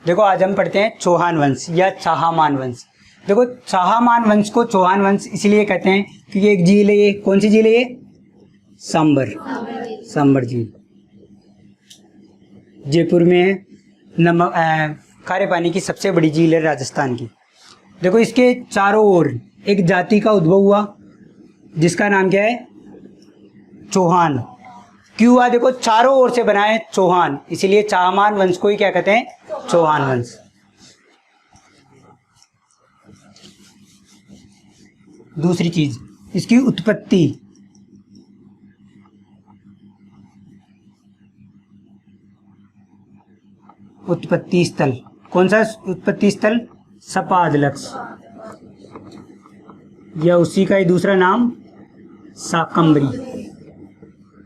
देखो आज हम पढ़ते हैं चौहान वंश या चाहमान वंश। देखो चाहमान वंश को चौहान वंश इसलिए कहते हैं क्योंकि एक झील है ये। कौन सी झील है ये? सांबर, सांबर झील जयपुर में है। नमक खारे पानी की सबसे बड़ी झील है राजस्थान की। देखो इसके चारों ओर एक जाति का उद्भव हुआ जिसका नाम क्या है? चौहान। क्यों हुआ? देखो चारों ओर से बना है चौहान, इसीलिए चाहमान वंश को ही क्या कहते हैं? चौहान वंश। दूसरी चीज इसकी उत्पत्ति। उत्पत्ति स्थल कौन सा? उत्पत्ति स्थल सपादलक्ष या उसी का ही दूसरा नाम शाकंभरी,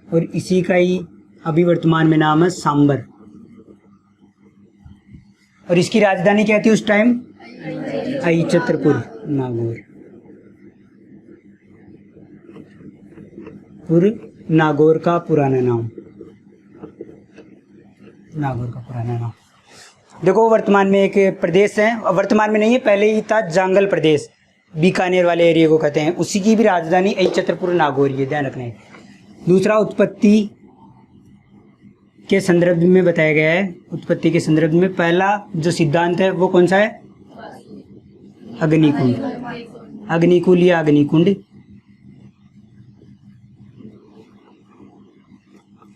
और इसी का ही अभी वर्तमान में नाम है सांबर। और इसकी राजधानी क्या थी उस टाइम? अहिच्छत्रपुर नागौर। नागौर का पुराना नाम, नागौर का पुराना नाम। देखो वर्तमान में एक प्रदेश है, वर्तमान में नहीं है, पहले ही था जांगल प्रदेश, बीकानेर वाले एरिया को कहते हैं। उसी की भी राजधानी अहिच्छत्रपुर नागौर, ये ध्यान रखना है। दूसरा उत्पत्ति के संदर्भ में बताया गया है। उत्पत्ति के संदर्भ में पहला जो सिद्धांत है वो कौन सा है? अग्निकुंड, अग्निकुल या अग्निकुंड।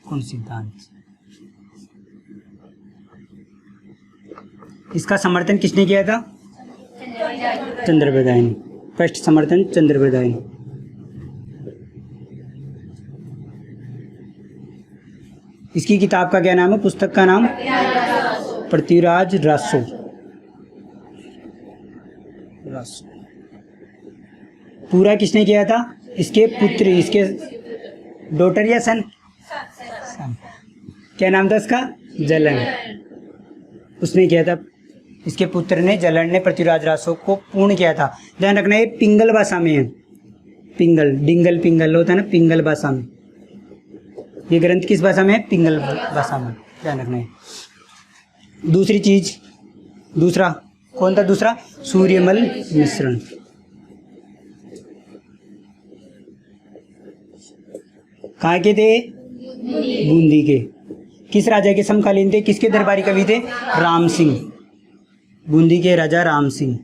कौन सिद्धांत? इसका समर्थन किसने किया था? चंद्रप्रदाय ने। फर्स्ट समर्थन चंद्रप्रदाय ने। इसकी किताब का क्या नाम है? पुस्तक का नाम पृथ्वीराज रासो। पूरा किसने किया था? इसके पुत्र, इसके डॉटर या सन? क्या नाम था इसका? जलन। उसने किया था, इसके पुत्र ने, जलन ने पृथ्वीराज रासो को पूर्ण किया था। ध्यान रखना ये पिंगल भाषा में है। पिंगल, डिंगल पिंगल होता है ना, पिंगल भाषा में। ये ग्रंथ किस भाषा में है? पिंगल भाषा में, ध्यान रखना है। दूसरी चीज, दूसरा कौन था? दूसरा सूर्यमल मिश्रण। कहाँ के थे? बूंदी के। किस राजा के समकालीन थे? किसके दरबारी कवि थे? राम सिंह, बूंदी के राजा राम सिंह,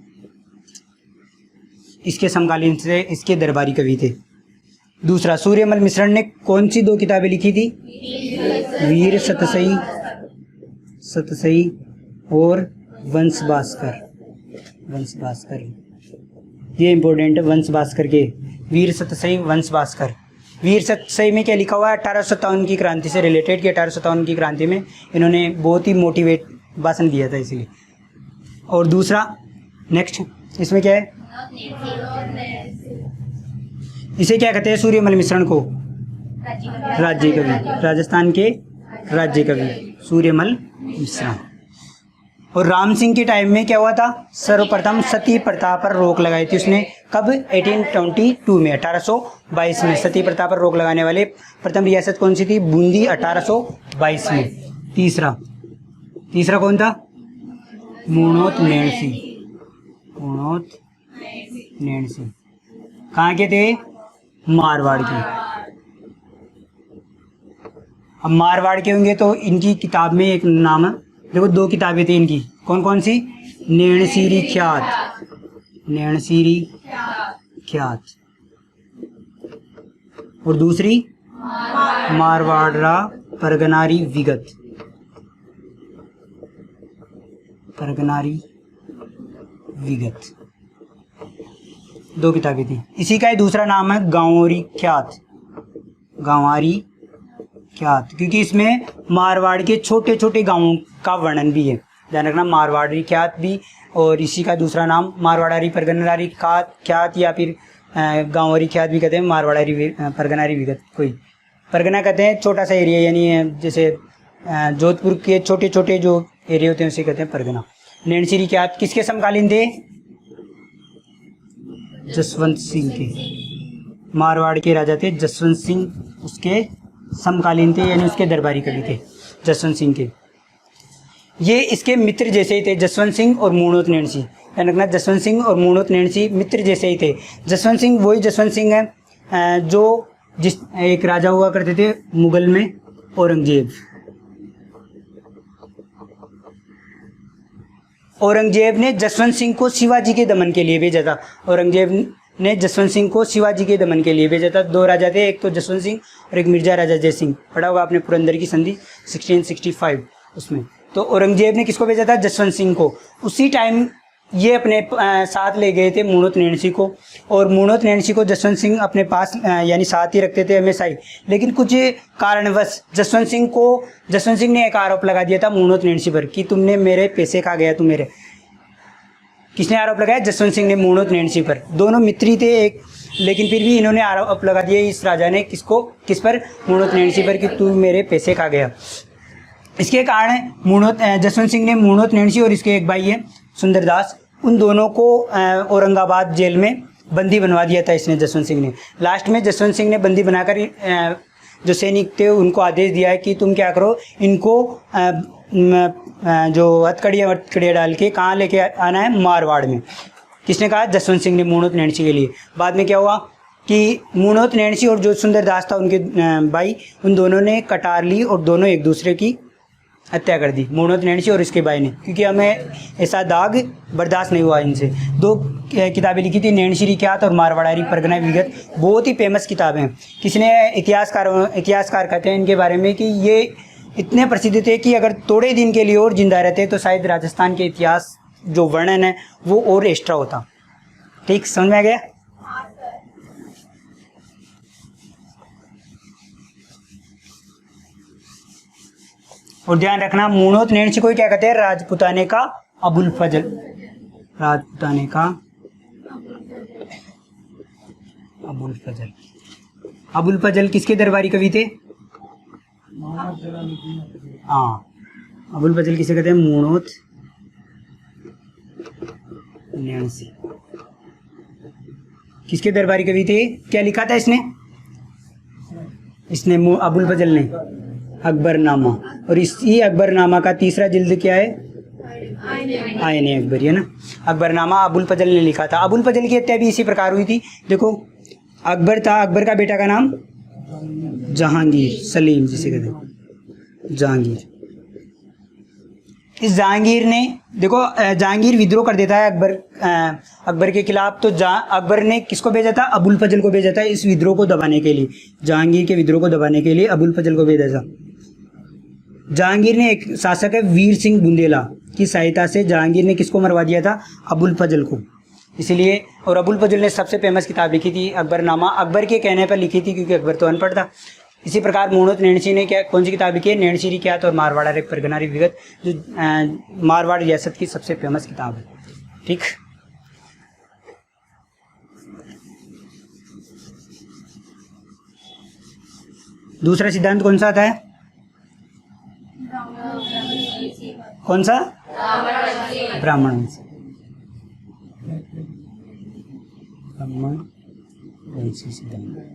इसके समकालीन से इसके दरबारी कवि थे। दूसरा सूर्यमल मिश्रण ने कौन सी दो किताबें लिखी थी? वीर सतसई, सतसई और वंश भास्कर। वंश भास्कर ये इंपॉर्टेंट है, वंश भास्कर के। वीर सतसई, वंश भास्कर। वीर सतसई में क्या लिखा हुआ है? 1857 की क्रांति से रिलेटेड कि 1857 की क्रांति में इन्होंने बहुत ही मोटिवेट भाषण दिया था, इसलिए। और दूसरा नेक्स्ट इसमें क्या है? इसे क्या कहते हैं? सूर्यमल मिश्रण को राज्य कवि, राजस्थान के राज्य कवि सूर्यमल मिश्रण। और राम सिंह के टाइम में क्या हुआ था? सर्वप्रथम सती प्रथा पर रोक लगाई थी उसने। कब? 1822 में, 1822 में सती प्रथा पर रोक लगाने वाले प्रथम रियासत कौन सी थी? बूंदी, 1822 में। तीसरा कौन था? मूणोत नैण सिंह, मूणोत नैण सिंह। कहाँ के थे? मारवाड़ के। अब मारवाड़ के होंगे तो इनकी किताब में एक नाम है, देखो दो किताबें थी इनकी। कौन कौन सी? नैणसीरी ख्यात, नैणसीरी ख्यात, और दूसरी मारवाड़ा परगनारी विगत, परगनारी विगत। दो किताबें थी। इसी का ही दूसरा नाम है गांवोरी ख्यात, गांवारी ख्यात, क्योंकि इसमें मारवाड़ के छोटे छोटे गांवों का वर्णन भी है। ध्यान रखना, मारवाड़ी ख्यात भी, और इसी का दूसरा नाम मारवाड़ी परगनारी ख्यात या फिर गांवरी ख्यात भी कहते हैं। मारवाड़ी परगनारी विगत, कोई परगना कहते हैं छोटा सा एरिया, यानी जैसे जोधपुर के छोटे छोटे जो एरिया होते हैं उसे कहते हैं परगना। नैणसीरी ख्यात किसके समकालीन थे? जसवंत सिंह के, मारवाड़ के राजा थे जसवंत सिंह, उसके समकालीन थे, यानी उसके दरबारी कवि थे। जसवंत सिंह के। ये इसके मित्र जैसे ही थे, जसवंत सिंह और मूणोत नैणसी। ध्यान रखना, जसवंत सिंह और मूणोत नैणसी मित्र जैसे ही थे। जसवंत सिंह वही जसवंत सिंह है जो जिस एक राजा हुआ करते थे मुगल में, औरंगजेब। औरंगजेब ने जसवंत सिंह को शिवाजी के दमन के लिए भेजा था। औरंगजेब ने जसवंत सिंह को शिवाजी के दमन के लिए भेजा था। दो राजा थे, एक तो जसवंत सिंह और एक मिर्जा राजा जय सिंह। पढ़ा होगा आपने पुरंदर की संधि 1665 उसमें। तो औरंगजेब ने किसको भेजा था? जसवंत सिंह को। उसी टाइम ये अपने साथ ले गए थे मूणोत नैणसी को, और मूणोत नैणसी को जसवंत सिंह अपने पास यानी साथ ही रखते थे हमेशा ही। लेकिन कुछ कारणवश जसवंत सिंह ने एक आरोप लगा दिया था मूणोत नैणसी पर कि तुमने मेरे पैसे खा गया, तू मेरे। किसने आरोप लगाया? जसवंत सिंह ने मूणोत नैणसी पर। दोनों मित्री थे एक, लेकिन फिर भी इन्होंने आरोप लगा दिया इस राजा ने किस पर? मूणोत नैणसी पर, कि तू मेरे पैसे खा गया। इसके कारण जसवंत सिंह ने मूणोत नैणसी और इसके एक भाई है सुंदरदास, उन दोनों को औरंगाबाद जेल में बंदी बनवा दिया था इसने, जसवंत सिंह ने। लास्ट में जसवंत सिंह ने बंदी बनाकर जो सैनिक थे उनको आदेश दिया है कि तुम क्या करो, इनको जो हथकड़ियाँ डाल के कहाँ लेके आना है? मारवाड़ में। किसने कहा? जसवंत सिंह ने मूणोत नैणसी के लिए। बाद में क्या हुआ कि मूणोत नैणसी और जो सुंदरदास था उनके भाई, उन दोनों ने कटार ली और दोनों एक दूसरे की हत्या कर दी, मूणोत नैणसी और इसके भाई ने, क्योंकि हमें ऐसा दाग बर्दाश्त नहीं हुआ इनसे। दो किताबें लिखी थी, नैणसी रिक्यात और मारवाड़ी परगना विगत। बहुत ही फेमस किताबें हैं। किसने? इतिहासकार कहते हैं इनके बारे में कि ये इतने प्रसिद्ध थे कि अगर थोड़े दिन के लिए और जिंदा रहते तो शायद राजस्थान के इतिहास जो वर्णन है वो और एक्स्ट्रा होता। ठीक, समझ में आ गया? और ध्यान रखना, मूणोत नैणसी को क्या कहते हैं? राजपुताने का अबुल फजल। राजपुताने का अबुल फजल। अबुल फजल किसके दरबारी कवि थे? हाँ, अबुल फजल किसे कहते हैं? मूणोत नैणसी। किसके दरबारी कवि थे? क्या लिखा था इसने अबुल फजल ने? अकबरनामा। और इसी अकबरनामा का तीसरा जिल्द क्या है? आयने अकबरी, है ना। अकबरनामा अबुल फजल ने लिखा था। अबुल फजल की हत्या भी इसी प्रकार हुई थी। देखो, अकबर था, अकबर का बेटा का नाम जहांगीर, सलीम जिसे कहते हैं जहांगीर। इस जहांगीर ने, देखो जहांगीर विद्रोह कर देता है अकबर के खिलाफ। तो अकबर ने किसको भेजा था? अबुल फजल को भेजा था इस विद्रोह को दबाने के लिए। जहांगीर के विद्रोह को दबाने के लिए अबुल फजल को भेजा था। जहांगीर ने, एक शासक है वीर सिंह बुंदेला की सहायता से जहांगीर ने किसको मरवा दिया था? अबुल फजल को। इसलिए, और अबुल फजल ने सबसे फेमस किताब लिखी थी अकबरनामा, अकबर के कहने पर लिखी थी क्योंकि अकबर तो अनपढ़ था। इसी प्रकार मूणोत नैणसी ने कौन सी किताब लिखी है? नैणसी रिक्यात और मारवाड़ा परगना विगत, जो मारवाड़ रियासत की सबसे फेमस किताब है। ठीक, दूसरा सिद्धांत कौन सा आता है? कौन सा? ब्राह्मण सिद्धांत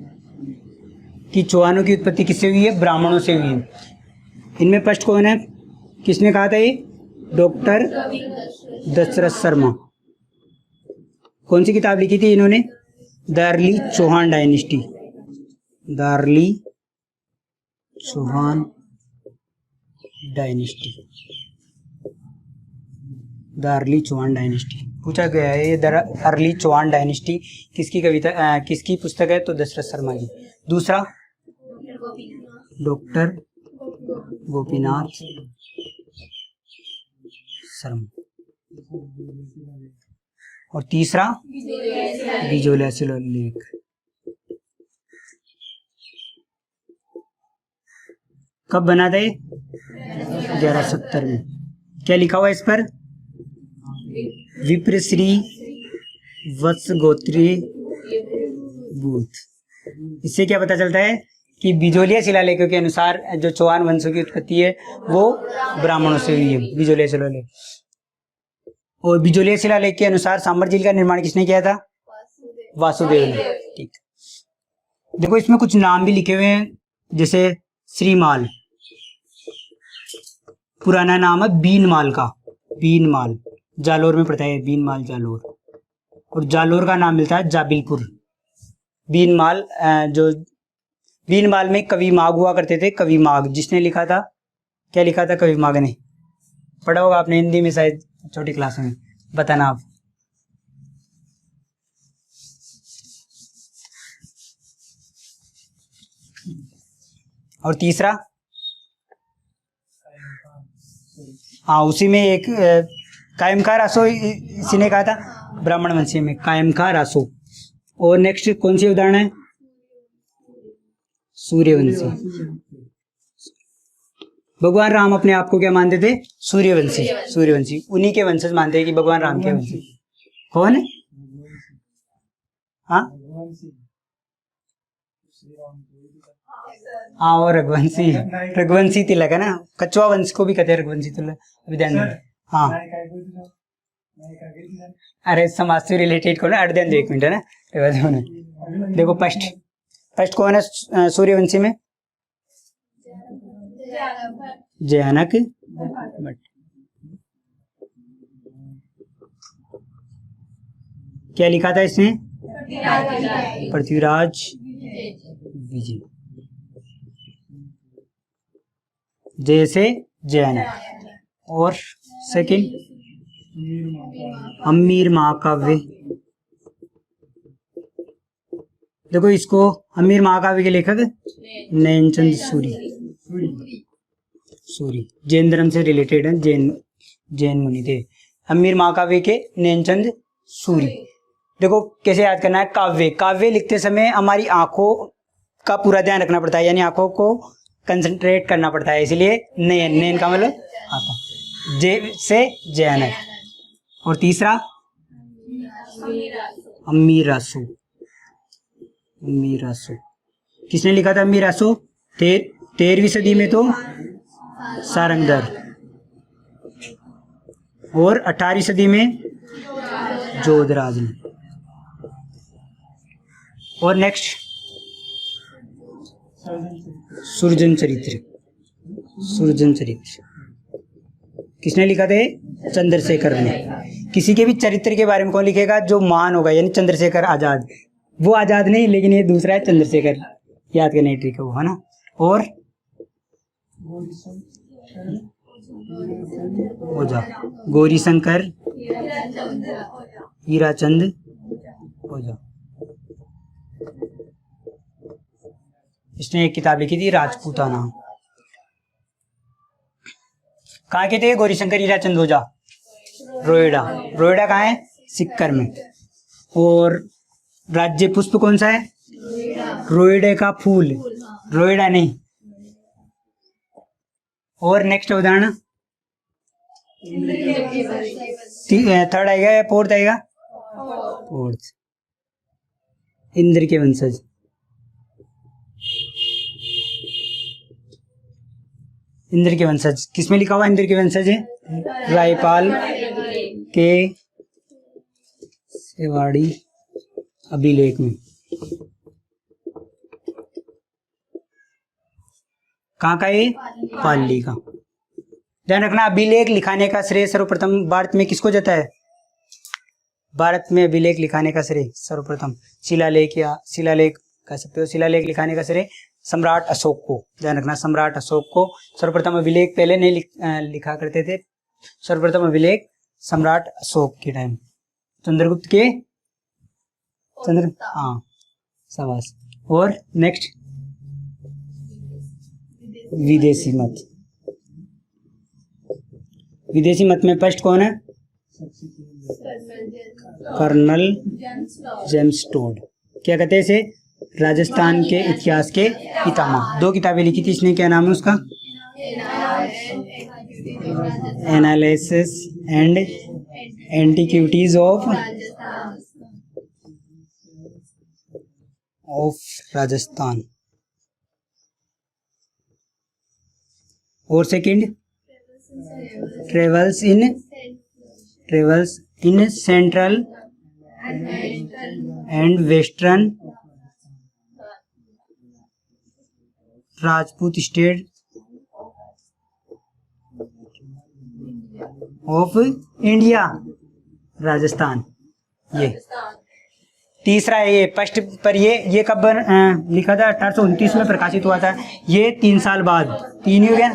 कि चौहानों की उत्पत्ति किससे हुई है? ब्राह्मणों से हुई है। इनमें फर्स्ट कौन है? किसने कहा था ये? डॉक्टर दशरथ शर्मा। कौन सी किताब लिखी थी इन्होंने? The early Chauhan dynasty. The early Chauhan dynasty. The early Chauhan dynasty पूछा गया है। ये द अर्ली चौहान डायनेस्टी किसकी कविता, किसकी पुस्तक है? तो दशरथ शर्मा की। दूसरा डॉक्टर गोपीनाथ शर्मा। और तीसरा बिजोलिया शिलालेख। कब बना था ये? 1170 में। क्या लिखा हुआ है इस पर? विप्रश्री वत्स गोत्री बूथ। इससे क्या पता चलता है कि बिजोलिया शिलालेखों के अनुसार जो चौहान वंशों की उत्पत्ति है वो ब्राह्मणों से हुई है, बिजोलिया शिलालेख। और बिजोलिया शिलालेख के अनुसार सांबर झील का निर्माण किसने किया था? वासुदेव ने। ठीक, देखो इसमें कुछ नाम भी लिखे हुए हैं, जैसे श्रीमाल, पुराना नाम है बीनमाल का, बीनमाल जालोर में पड़ता है, बीनमाल जालोर। और जालोर का नाम मिलता है जाबिलपुर। बीनमाल जो बीनमाल में कवि माघ हुआ करते थे, कवि माघ जिसने लिखा था, क्या लिखा था कवि माघ ने? पढ़ा होगा आपने हिंदी में शायद छोटी क्लास में, बताना आप। और तीसरा, हाँ उसी में एक कायम का रासो इसी ने कहा था, ब्राह्मण वंशी में कायम का रासो। और नेक्स्ट कौन सी उदाहरण है? सूर्यवंशी। भगवान राम अपने आप को क्या मानते थे? सूर्यवंशी। सूर्यवंशी उन्हीं के वंशज मानते हैं कि भगवान राम के वंशज। कौन है? हाँ हाँ, और रघुवंशी, रघुवंशी तिलक है ना, कछुआ वंश को भी कहते हैं रघुवंशी तिलक। अभी ध्यान दें। हाँ अरे समाज से रिलेटेड कौन है? अध्ययन दो एक मिनट है ना। देखो फर्स्ट फर्स्ट कौन है सूर्यवंशी में? जयानक भट्ट। क्या लिखा था इसने? पृथ्वीराज विजय। जैसे जयानक। और सेकंड अमीर महाकाव्य। देखो इसको अमीर महाकाव्य के लेखक नैनचंद सूरी। सूरी जैन धर्म से रिलेटेड है, जैन मुनि थे। अमीर महाकाव्य के नैनचंद सूरी। देखो कैसे याद करना है, काव्य काव्य लिखते समय हमारी आंखों का पूरा ध्यान रखना पड़ता है, यानी आंखों को कंसंट्रेट करना पड़ता है, इसलिए नैन, नैन का मतलब आंखों। जे से जयानक। और तीसरा अमीर रासो। अमीर रासो किसने लिखा था? अमीर रासो 13वीं सदी में तो सारंगधर, और 18वीं सदी में जोधराज ने। और नेक्स्ट सुरजन चरित्र। सुरजन चरित्र किसने लिखा था? चंद्रशेखर ने। किसी के भी चरित्र के बारे में कौन लिखेगा? जो महान होगा, यानी चंद्रशेखर आजाद। वो आजाद नहीं, लेकिन ये दूसरा है चंद्रशेखर, याद करने की ट्रिक है वो, है ना। और ओझा, गौरी शंकर हीराचंद ओझा। इसने एक किताब लिखी थी राजपूताना। कहाँ के थे गौरी शंकर हीराचंद ओझा? रोएडा। रोएडा कहाँ है? सिक्कर में। और राज्य पुष्प कौन सा है? रोएडे का फूल, रोएडा नहीं। और नेक्स्ट उदाहरण थर्ड आएगा या फोर्थ आएगा? फोर्थ इंद्र के वंशज। इंद्र के वंशज किसमें लिखा हुआ? इंद्र के वंशज है रायपाल के सेवाड़ी अभिलेख में। कहाँ का ये? पाली का। ध्यान रखना, अभिलेख लिखाने का श्रेय सर्वप्रथम भारत में किसको जाता है? भारत में अभिलेख लिखाने का श्रेय सर्वप्रथम शिलालेख, या शिलालेख कह सकते हो, शिलालेख लिखाने का श्रेय सम्राट अशोक को। ध्यान रखना, सम्राट अशोक को। सर्वप्रथम अभिलेख पहले नहीं लिखा करते थे, सर्वप्रथम अभिलेख सम्राट अशोक के टाइम, चंद्रगुप्त के हाँ शाबाश। और नेक्स्ट विदेशी मत। विदेशी मत में फर्स्ट कौन है? Colonel James Tod. क्या कहते हैं इसे? राजस्थान के इतिहास के पितामह। 2 किताबें लिखी थी इसने, क्या नाम है उसका? Analysis and antiquities of Rajasthan. और second travels in central and western Rajput state of India, Rajasthan. ये तीसरा है, ये फर्स्ट पर ये कब लिखा था? 1829 में प्रकाशित हुआ था। ये 3 साल बाद, 3 ही हो गया,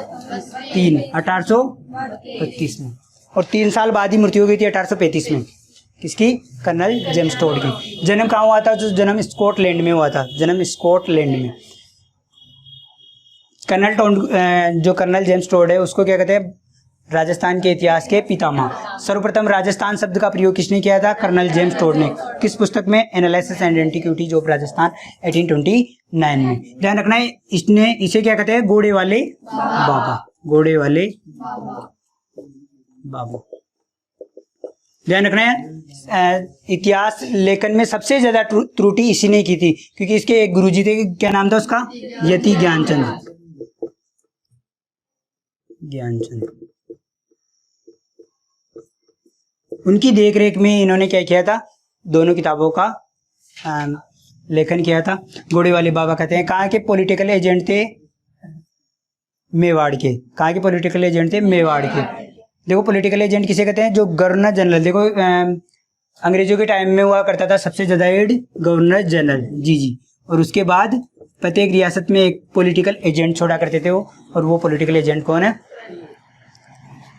3 1832 में, और 3 साल बाद ही मृत्यु हो गई थी 1835 में। किसकी? कर्नल जेम्स टोड की। जन्म कहाँ हुआ था? जो जन्म स्कॉटलैंड में हुआ था, जन्म स्कॉटलैंड में। जो कर्नल जेम्स टोड है उसको क्या कहते हैं? राजस्थान के इतिहास के पितामह। सर्वप्रथम राजस्थान शब्द का प्रयोग किसने किया था? कर्नल जेम्स टोड ने। किस पुस्तक में? Analysis and antiquities of Rajasthan 1829 में। ध्यान रखना है, इसे क्या कहते हैं? घोड़े वाले बाबा, घोड़े वाले बाबा। ध्यान रखना है, इतिहास लेखन में सबसे ज्यादा त्रुटि इसी ने की थी, क्योंकि इसके एक गुरुजी थे, क्या नाम था उसका? यति ज्ञानचंद। उनकी देखरेख में इन्होंने क्या किया था? दोनों किताबों का लेखन किया था। घोड़े वाले बाबा कहते हैं कहाँ के पॉलिटिकल एजेंट थे? मेवाड़ के। कहाँ के पॉलिटिकल एजेंट थे? मेवाड़ के। देखो पॉलिटिकल एजेंट किसे कहते हैं? जो गवर्नर जनरल, देखो अंग्रेजों के टाइम में हुआ करता था सबसे ज्यादा हेड गवर्नर जनरल, जी। और उसके बाद प्रत्येक रियासत में एक पॉलिटिकल एजेंट छोड़ा करते थे वो, और वो पॉलिटिकल एजेंट कौन है?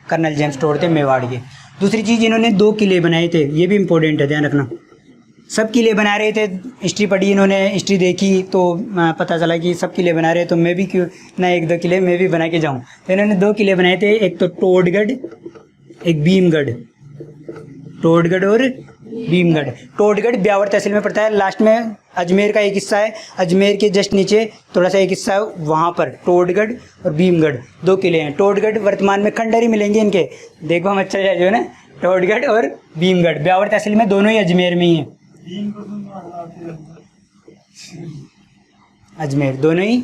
कर्नल जेम्स टोड थे, मेवाड़ के। दूसरी चीज, इन्होंने 2 किले बनाए थे, ये भी इंपॉर्टेंट है, ध्यान रखना। सब किले बना रहे थे, हिस्ट्री पढ़ी इन्होंने, हिस्ट्री देखी तो पता चला कि सब किले बना रहे, तो मैं भी क्यों ना 1-2 किले मैं भी बना के जाऊं। तो इन्होंने 2 किले बनाए थे, एक तो टोडगढ़, एक भीमगढ़। टोडगढ़ और भीमगढ़। टोडगढ़ ब्यावर तहसील में पड़ता है, लास्ट में अजमेर का एक हिस्सा है, अजमेर के जस्ट नीचे थोड़ा सा एक हिस्सा है, वहाँ पर टोडगढ़ और भीमगढ़ 2 किले हैं। टोडगढ़ वर्तमान में खंडहर ही मिलेंगे इनके, देखो हम अच्छा जो है ना, टोडगढ़ और भीमगढ़ ब्यावर तहसील में, दोनों ही अजमेर में ही है। अजमेर, दोनों ही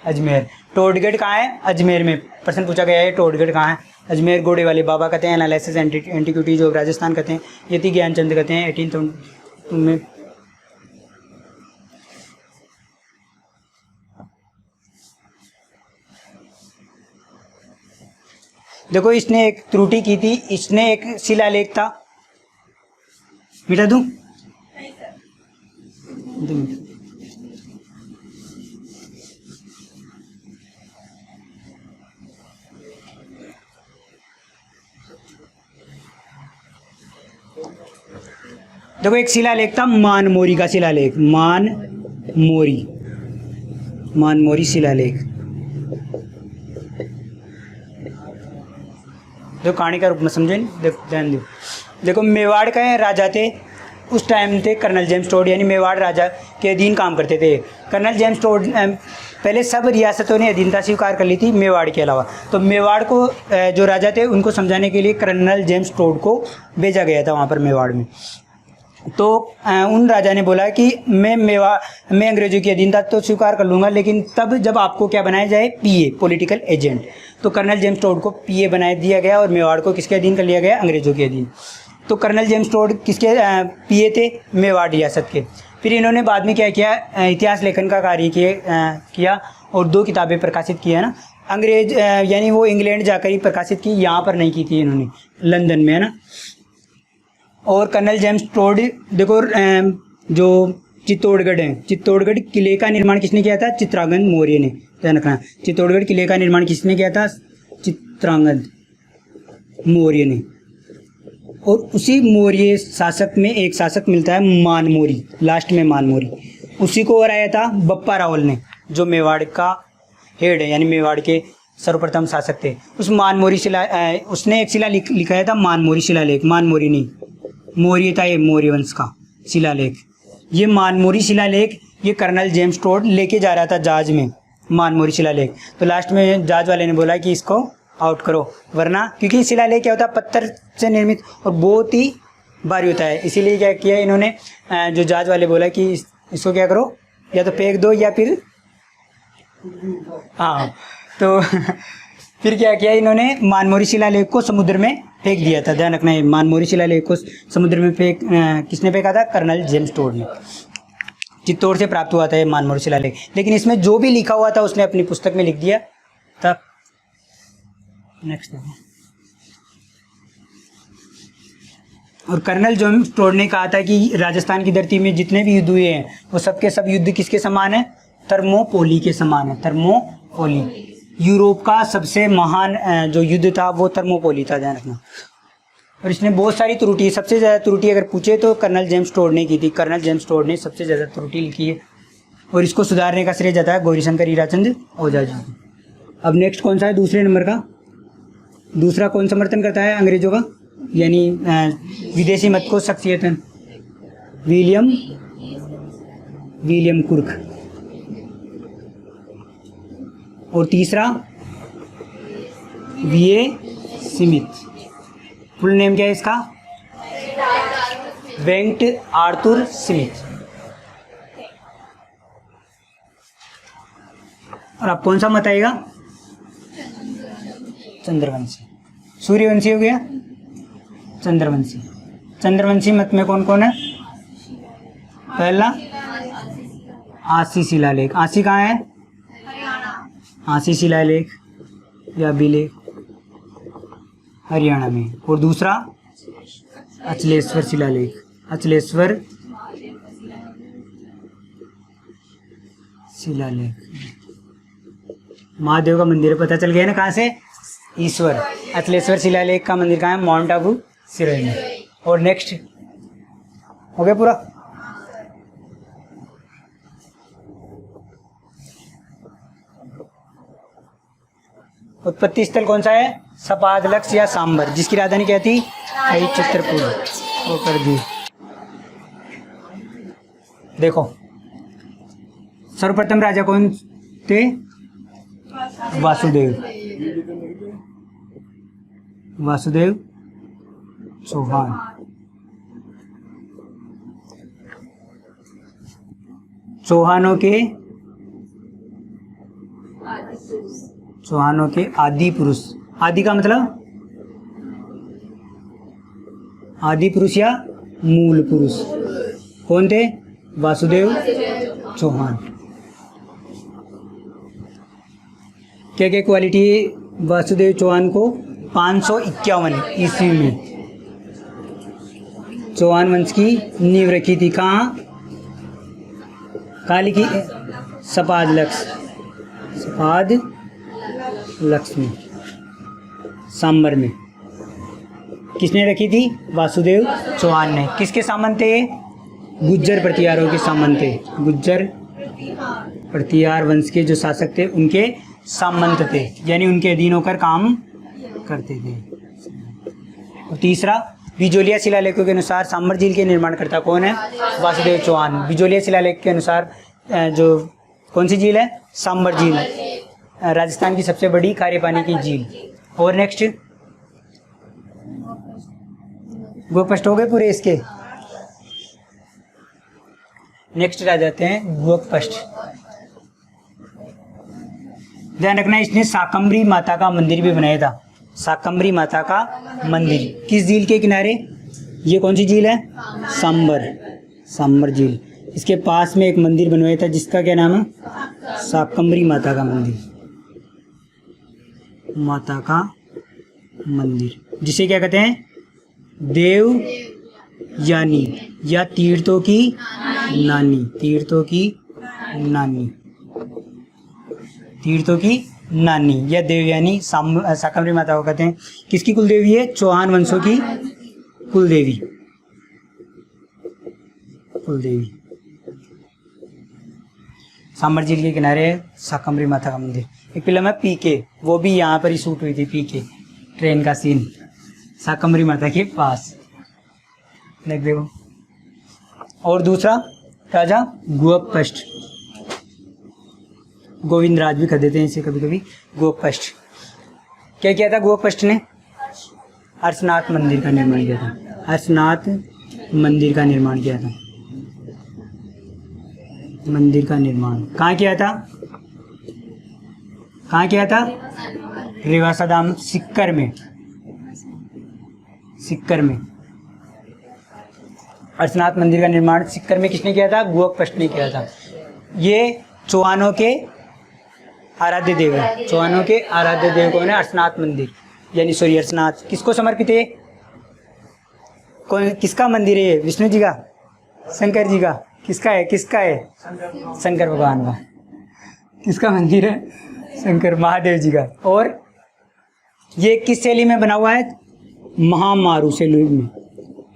अजमेर। टोडगढ़ कहाँ है? अजमेर में। प्रश्न पूछा गया है टोडगढ़ कहाँ है? अजमेर। घोड़े वाले बाबा कहते हैं, एनालिसिस एंटीक्विटीज ऑफ राजस्थान कहते हैं, यति ज्ञानचंद कहते हैं 1822 में। देखो इसने एक त्रुटि की थी, इसने एक शिलालेख था, मिटा दूं? देखो एक शिलालेख था, मानमोरी का शिलालेख, मानमोरी शिलालेख। जो कहानी का रूप में समझे, ध्यान दो। देखो मेवाड़ का राजा थे उस टाइम थे कर्नल जेम्स टोड, यानी मेवाड़ राजा के अधीन काम करते थे। कर्नल जेम्स टोड पहले सब रियासतों ने अधीनता स्वीकार कर ली थी मेवाड़ के अलावा, तो मेवाड़ को जो राजा थे उनको समझाने के लिए कर्नल जेम्स टोड को भेजा गया था वहाँ पर मेवाड़ में। तो उन राजा ने बोला कि मैं अंग्रेजों की अधीनता तो स्वीकार कर लूँगा, लेकिन तब जब आपको क्या बनाया जाए? पीए, पॉलिटिकल एजेंट। तो कर्नल जेम्स टोड को पीए बना दिया गया और मेवाड़ को किसके अधीन कर लिया गया? अंग्रेजों के अधीन। तो कर्नल जेम्स टोड किसके पीए थे? मेवाड़ रियासत के। फिर इन्होंने बाद में क्या किया? इतिहास लेखन का कार्य किया और 2 किताबें प्रकाशित की है ना। अंग्रेज यानी वो इंग्लैंड जाकर ही प्रकाशित की, यहाँ पर नहीं की थी इन्होंने, लंदन में, है ना। और कर्नल जेम्स टोड देखो जो चित्तौड़गढ़ है, चित्तौड़गढ़ किले का निर्माण किसने किया था? चित्रांगद मौर्य ने। ध्यान रखना, चित्तौड़गढ़ किले का निर्माण किसने किया था? चित्रांगद मौर्य ने। और उसी मौर्य शासक में एक शासक मिलता है मानमोरी, लास्ट में मानमोरी, उसी को हराया था बप्पा रावल ने, जो मेवाड़ का हेड है, यानी मेवाड़ के सर्वप्रथम शासक थे। उस मानमोरी उसने एक शिला लिखाया था, मानमोरी शिलालेख। मानमोरी नहीं, मौर्य था ये, मौर्य वंश का शिलालेख। ये मानमोरी शिलालेख ये कर्नल जेम्स टोड लेके जा रहा था जहाज में, मानमोरी शिलालेख। तो लास्ट में जहाज वाले ने बोला कि इसको आउट करो, वरना क्योंकि शिलालेख क्या होता है? पत्थर से निर्मित और बहुत ही भारी होता है, इसीलिए क्या किया इन्होंने, जो जहाज वाले बोला कि इसको क्या करो, या तो फेंक दो या फिर हाँ, तो फिर क्या किया इन्होंने? मानमोरी शिलालेख को समुद्र में फेंक दिया था। ध्यान रखना है, मानमोरी शिलालेख को समुद्र में किसने फेंका था? कर्नल जेम्स टोड ने। चित्तौड़ से प्राप्त हुआ था ये मानमोरी शिलालेख, लेकिन इसमें जो भी लिखा हुआ था उसने अपनी पुस्तक में लिख दिया था। नेक्स्ट और कर्नल जेम्स टोड ने कहा था कि राजस्थान की धरती में जितने भी युद्ध हुए हैं वो सबके सब युद्ध किसके समान है? थर्मोपोली के समान है। थर्मोपोली यूरोप का सबसे महान जो युद्ध था वो थर्मोपोली था, ध्यान रखना। और इसने बहुत सारी त्रुटि, सबसे ज़्यादा त्रुटि अगर पूछे तो कर्नल जेम्स टोड ने की थी। कर्नल जेम्स टोड ने सबसे ज़्यादा त्रुटि लिखी है और इसको सुधारने का श्रेय जाता है गौरीशंकर हीराचंद ओझा जी। अब नेक्स्ट कौन सा है? दूसरे नंबर का दूसरा कौन समर्थन करता है अंग्रेजों का, यानी विदेशी मत को शख्सियतन? विलियम कुर्क। और तीसरा वीए स्मिथ। फुल नेम क्या है इसका? Went Arthur Smith. और अब कौन सा मत आएगा? चंद्रवंशी। सूर्यवंशी हो गया, चंद्रवंशी। चंद्रवंशी मत में कौन कौन है? पहला आसी शिलालेख। आसी कहाँ है? आसी शिलालेख या अभिलेख हरियाणा में। और दूसरा अचलेश्वर शिलालेख। अचलेश्वर शिलालेख महादेव का मंदिर है, पता चल गया ना कहाँ से? ईश्वर। अचलेश्वर शिलालेख का मंदिर कहाँ है? माउंट आबू सिरोही में। और नेक्स्ट हो गया पूरा। उत्पत्ति स्थल कौन सा है? सपादलक्ष या सांबर, जिसकी राजधानी क्या थी? छत्रपुर। वो कर दी। देखो सर्वप्रथम राजा कौन थे? वासुदेव चौहान। चौहानों के आदि पुरुष। आदि का मतलब आदि पुरुष या मूल पुरुष कौन थे? वासुदेव चौहान। क्या क्या क्वालिटी वासुदेव चौहान को? 551 ईस्वी में चौहान वंश की नींव रखी थी। कहाँ लिखी? सपादलक्ष में, सांबर में। किसने रखी थी? वासुदेव चौहान ने। किसके सामंत थे? गुज्जर प्रतिहारों के सामंत थे। गुज्जर प्रतिहार वंश के जो शासक थे उनके सामंत थे, यानी उनके अधीन होकर काम करते थे। और तीसरा बिजोलिया शिलालेखों के अनुसार सांबर झील के निर्माणकर्ता कौन है? वासुदेव चौहान। बिजोलिया शिलालेख के अनुसार जो कौन सी झील है? सांबर झील, राजस्थान की सबसे बड़ी खारे पानी की झील। और नेक्स्ट गोपष्ट हो गए पूरे इसके। नेक्स्ट आ जाते हैं गोपष्ट। ध्यान रखना इसने शाकंभरी माता का मंदिर भी बनाया था। शाकंभरी माता का मंदिर किस झील के किनारे? ये कौन सी झील है? सांबर झील। इसके पास में एक मंदिर बनवाया था जिसका क्या नाम है? शाकंभरी माता का मंदिर, जिसे क्या कहते हैं? देवयानी या तीर्थों की नानी या देवयानी शाकंभरी माता को कहते हैं। किसकी कुलदेवी है? चौहान वंशों की कुलदेवी। सांबर झील के किनारे शाकंभरी माता का मंदिर। एक फिल्म है पीके, वो भी यहाँ पर ही शूट हुई थी। पीके ट्रेन का सीन शाकंभरी माता के पास, देख देखो। और दूसरा राजा गोपष्ट, गोविंद राज भी कह देते हैं इसे कभी कभी। गोपष्ट क्या किया था? गोपष्ट ने अर्शनाथ मंदिर का निर्माण किया था। मंदिर का निर्माण कहाँ किया था? रेवासा धाम सिक्कर में। अर्शनाथ मंदिर का निर्माण सिक्कर में किसने किया था? गोपष्ट ने किया था। ये चौहानों के आराध्य देव है। चौहानों के आराध्य देव कौन है? अर्शनाथ मंदिर, यानी अर्शनाथ किसको समर्पित है? कौन किसका मंदिर है ये? विष्णु जी का, शंकर जी का, किसका है? किसका है? शंकर भगवान का। किसका मंदिर है? शंकर महादेव जी का। और ये किस शैली में बना हुआ है? महामारू शैली में।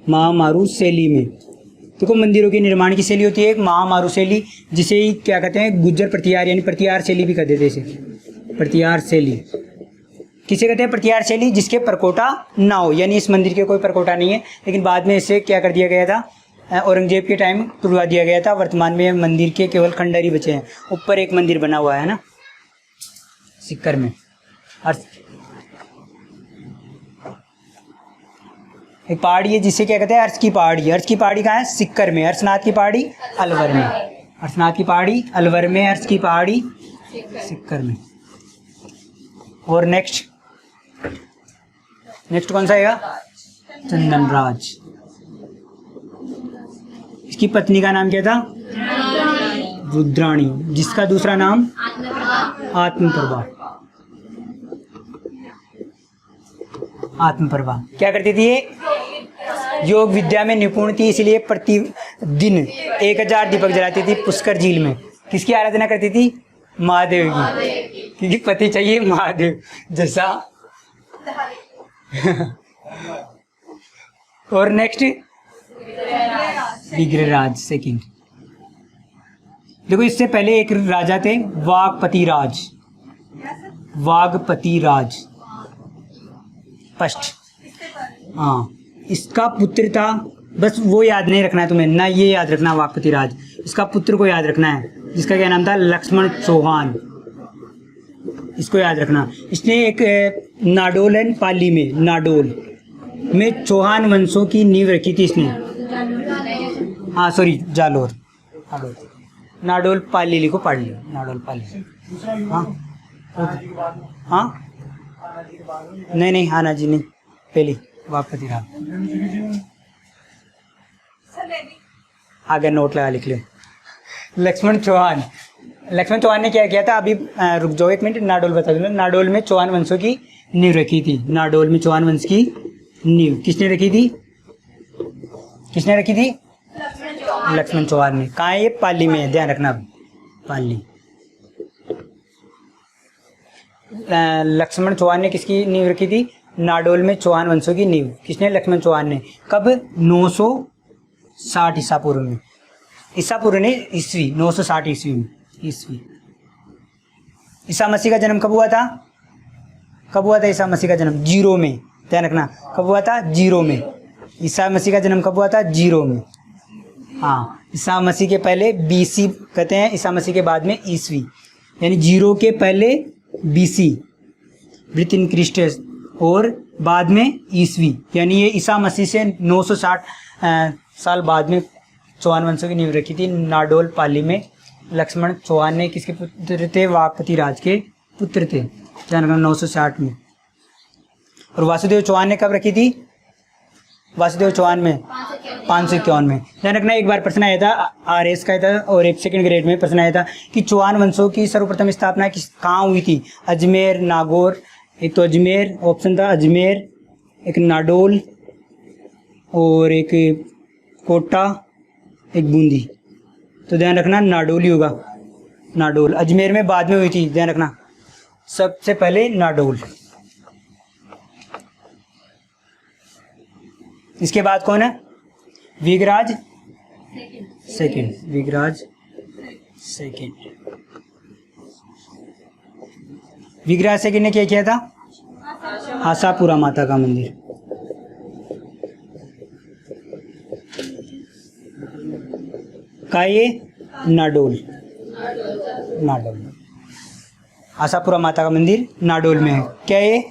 महामारू शैली में। देखो मंदिरों के निर्माण की शैली होती है एक महामारू शैली, जिसे ही क्या कहते हैं? गुज्जर प्रतिहार यानी प्रतिहार शैली भी कर देते हैं इसे। प्रतिहार शैली किसे कहते हैं? प्रतिहार शैली जिसके परकोटा ना हो, यानी इस मंदिर के कोई परकोटा नहीं है, लेकिन बाद में इसे क्या कर दिया गया था? औरंगजेब के टाइम तुड़वा दिया गया था। वर्तमान में मंदिर के केवल खंडहर ही बचे हैं। ऊपर एक मंदिर बना हुआ है ना सिक्कर में। एक पहाड़ी है जिसे क्या कहते हैं? अर्श की पहाड़ी। अर्श की पहाड़ी कहाँ है? सिक्कर में। अर्शनाथ की पहाड़ी अलवर में। अर्शनाथ की पहाड़ी अलवर में, अर्श की पहाड़ी सिक्कर में। और नेक्स्ट कौन सा आएगा? चंदनराज। इसकी पत्नी का नाम क्या था? रुद्राणी, जिसका दूसरा नाम आत्मप्रभा। आत्मप्रभा क्या करती थी? ये योग विद्या में निपुण थी, इसलिए प्रतिदिन 1000 दीपक जलाती थी पुष्कर झील में। किसकी आराधना करती थी? महादेव की, क्योंकि पति चाहिए महादेव जैसा। और नेक्स्ट विग्रहराज सेकंड। देखो इससे पहले एक राजा थे वागपति राज। वागपति राज फर्स्ट। हाँ, इसका पुत्र था, बस वो याद नहीं रखना है तुम्हें ना, ये याद रखना वागपति राज। इसका पुत्र को याद रखना है, जिसका क्या नाम था? लक्ष्मण चौहान। इसको याद रखना। इसने एक नाडोल एंड पाली में, नाडोल में चौहान वंशों की नींव रखी थी इसने। हाँ सॉरी, जालोर। नाडोल पाली लिखो, पढ़ लियो नाडोल पाली। हाँ नहीं आना जी नहीं, पहली वागपति राज। आगे नोट लगा लिख लो। लक्ष्मण चौहान ने क्या किया था? अभी रुक जाओ एक मिनट, नाडोल बता दूंगा। नाडोल में चौहान वंशों की नींव रखी थी। नाडोल में चौहान वंश की नींव किसने रखी थी? लक्ष्मण चौहान ने। कहाँ है ये? पाली में है, ध्यान रखना। पाली। लक्ष्मण चौहान ने किसकी नींव रखी थी? नाडोल में चौहान वंशों की नींव किसने? लक्ष्मण चौहान ने। कब? 960 ईसा पूर्व में। ईसा पूर्व ने ईस्वी 960 ईस्वी में। ईसा मसीह का जन्म कब हुआ था? ईसा मसीह का जन्म 0 में। ध्यान रखना, कब हुआ था? 0 में। ईसा मसीह का जन्म कब हुआ था? 0 में। हाँ, ईसा मसीह के पहले BC कहते हैं, ईसा मसीह के बाद में ईस्वी, यानी 0 के पहले BC ब्रिथ इन क्रिस्टस, और बाद में ईस्वी, यानी ये ईसा मसीह से 960 साल बाद में चौहान वंशों की नींव रखी थी नाडोल पाली में। लक्ष्मण चौहान ने किसके पुत्र थे? वागपति राज के पुत्र थे। ध्यान रखना, 960 में। और वासुदेव चौहान ने कब रखी थी? वासुदेव चौहान में 551 में। ध्यान रखना, एक बार प्रश्न आया था RS का था, और एक सेकंड ग्रेड में प्रश्न आया था कि चौहान वंशों की सर्वप्रथम स्थापना कहाँ हुई थी? अजमेर, नागौर। एक तो अजमेर ऑप्शन था, अजमेर, एक नाडोल, और एक कोटा, एक बूंदी। तो ध्यान रखना नाडोल ही होगा। नाडोल अजमेर में बाद में हुई थी, ध्यान रखना। सबसे पहले नाडोल। इसके बाद कौन है? विगराज सेकंड। विगराज सेकंड ने क्या किया था? आशापुरा माता का मंदिर। का ये? नाडोल। आशापुरा माता का मंदिर नाडोल में है। क्या ये?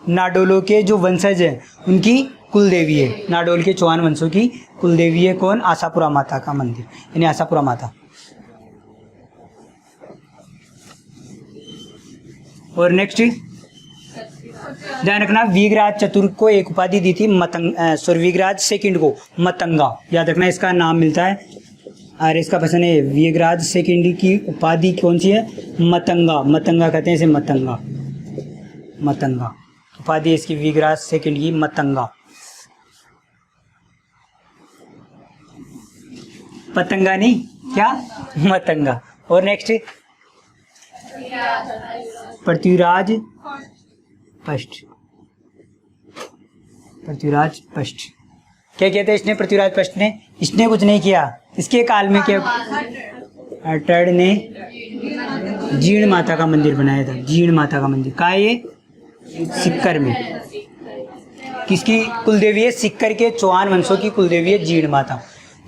नाडोलों के जो वंशज हैं उनकी कुल देवी है। नाडोल के चौहान वंशों की कुल देवी है कौन? आशापुरा माता का मंदिर, यानी आशापुरा माता। और नेक्स्ट ध्यान रखना, विगराज चतुर्थ को एक उपाधि दी थी विगराज सेकंड को मतंगा। याद रखना, इसका नाम मिलता है। और इसका प्रश्न है, विगराज सेकंड की उपाधि कौन सी है? मतंगा। मतंगा कहते हैं इसे, मतंगा उपाधि इसकी विगराज सेकंड की, मतंगा। पतंगा नहीं, क्या, मतंगा। और नेक्स्ट पृथ्वीराज पष्ट। पृथ्वीराज पष्ट क्या किया था इसने? पृथ्वीराज पष्ट ने, इसने कुछ नहीं किया। इसके काल में क्या, अटड़ ने जीर्ण माता का मंदिर बनाया था। जीर्ण माता का मंदिर कहाँ है ये? सिक्कर में। किसकी कुलदेवी है? सिक्कर के चौहान वंशों की कुलदेवी है जीर्ण माता।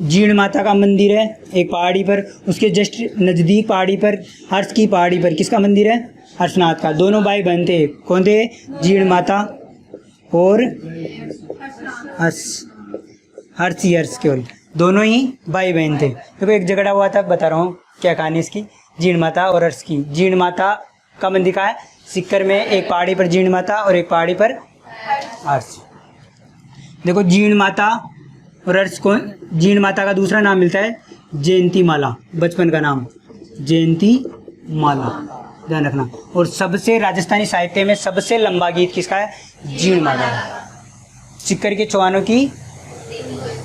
जीर्ण माता का मंदिर है एक पहाड़ी पर, उसके जस्ट नज़दीक पहाड़ी पर, हर्ष की पहाड़ी पर किसका मंदिर है? हर्षनाथ का। दोनों भाई बहन थे, कौन थे? जीर्ण माता और हर्ष केवल, दोनों ही भाई बहन थे। देखो एक झगड़ा हुआ था, बता रहा हूँ क्या कहानी इसकी, जीर्ण माता और हर्ष की। जीर्ण माता का मंदिर कहाँ है? सिक्कर में, एक पहाड़ी पर जीर्ण माता और एक पहाड़ी पर हर्ष। देखो जीर्ण माता और हर्ष को, जीर्ण माता का दूसरा नाम मिलता है जयंती माला, बचपन का नाम जयंती माला, ध्यान रखना। और सबसे राजस्थानी साहित्य में सबसे लंबा गीत किसका है? जीर्ण माता का। सिक्कर के चौहानों की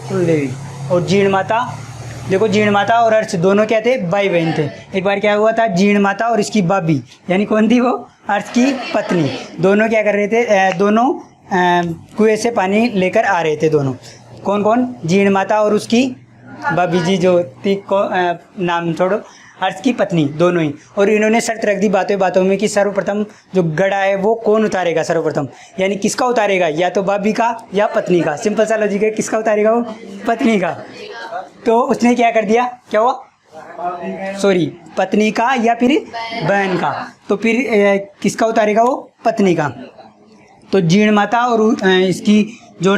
कुलदेवी। और जीर्ण माता, देखो जीर्ण माता और हर्ष दोनों क्या थे? भाई बहन थे। एक बार क्या हुआ था, जीर्ण माता और इसकी भाभी, यानी कौन थी वो? हर्ष की पत्नी। दोनों क्या कर रहे थे? दोनों कुएं से पानी लेकर आ रहे थे। दोनों कौन कौन? जीर्ण माता और उसकी भाभी जी जो थी, नाम छोड़ो, हर्ष की पत्नी, दोनों ही। और इन्होंने शर्त रख दी बातों बातों में कि सर्वप्रथम जो गड़ा है वो कौन उतारेगा सर्वप्रथम, यानी किसका उतारेगा? या तो भाभी का या पत्नी का। सिंपल सा लॉजिक है, किसका उतारेगा वो? पत्नी का। तो उसने क्या कर दिया? क्या हुआ? सॉरी, पत्नी का या फिर बहन का। तो फिर किसका उतारेगा वो? पत्नी का। तो जीर्ण माता और इसकी जो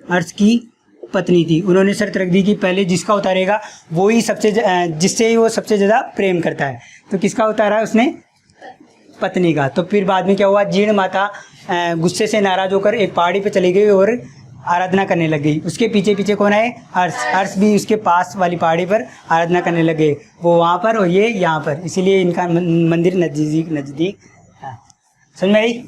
हर्ष की पत्नी थी, उन्होंने शर्त रख दी कि पहले जिसका उतारेगा वो ही जिससे ही वो सबसे ज़्यादा प्रेम करता है। तो किसका उतारा उसने? पत्नी का। तो फिर बाद में क्या हुआ? जीर्ण माता गुस्से से नाराज होकर एक पहाड़ी पे चली गई और आराधना करने लग गई। उसके पीछे पीछे कौन है? हर्ष भी उसके पास वाली पहाड़ी पर आराधना करने लग गए। वो वहाँ पर और ये यहाँ पर, इसीलिए इनका मंदिर नज़दीक नज़दीक है। समझ में आई?